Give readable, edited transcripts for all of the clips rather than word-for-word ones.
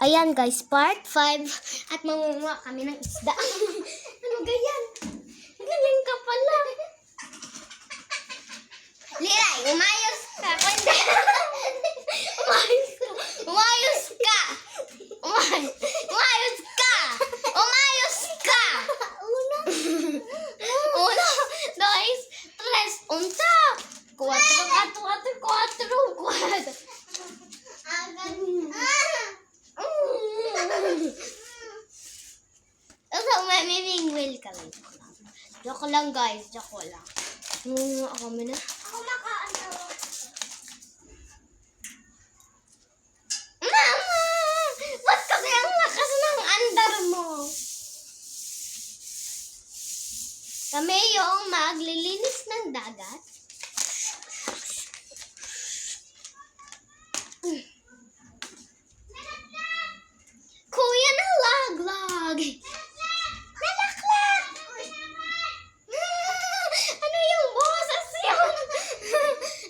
ayan guys, part 5 at mangunguha kami ng isda. Ano ganyan? Ganyan ka pala. Liray, umayos ka. Kundi. Umayos ka. Umayos ka. Umayos ka. Umayos ka. Uno, dos, tres, unta. Cuatro. May wingwell kami. Joke lang guys, joke lang. Kami na. Ako makaano. Mama! Ba't kasi ang lakas ng andar mo? Kami yung maglilinis ng dagat. Kuya, nalaglag. Nalaklak. Ano yung boses yun?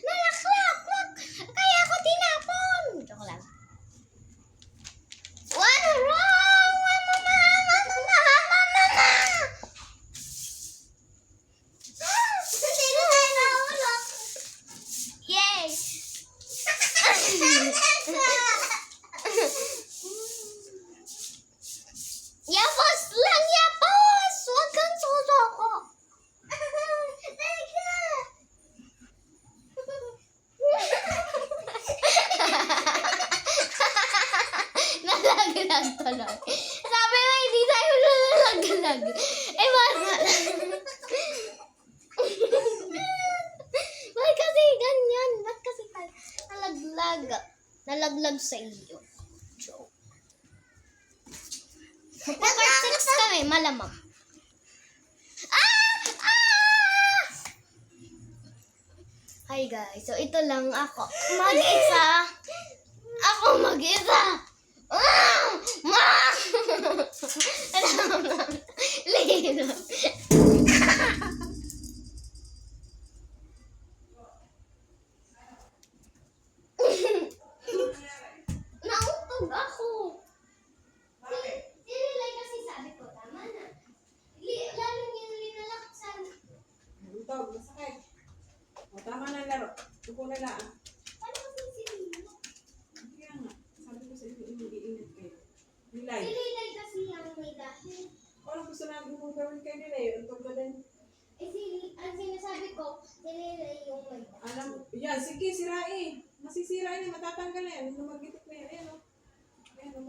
Nalaklak. Kaya ako tinapon. Joke lang. What wrong? Mama. Sino tayo nahulog? Yay! Yapos lang, yapos! Huwag kang susoko. Nalaglag tuloy. Sabi mo, hindi tayo nalaglag. Eh, bakit? Bakit kasi ganyan? Ba't kasi tayo nalaglag? Nalaglag sa iyo. Joke. Part 6 kami, malamang. Hi guys, so ito lang ako. Mag-isa. Ako mag-isa. Lino. Nautog ako. Sinilay kasi sabi ko, tama na. Lalo yung linalaksan. Utog, masakit. O, tama na laro. Tuko na lang. Paano kasi sinilay? Kaya nga, sabi ko sa inyo, hindi-init kayo. Nilay. Sinilay kasi ang may dahil. Ano gusto namin kung gawin kayo nila eh? Utog ka din. Ang sinasabi ko, sinilay yung may dahil. Alam, yan, sige, sirain. Masisira yan, matatanggal na yan. Nung magitik na yan, ayan o. Ayan o.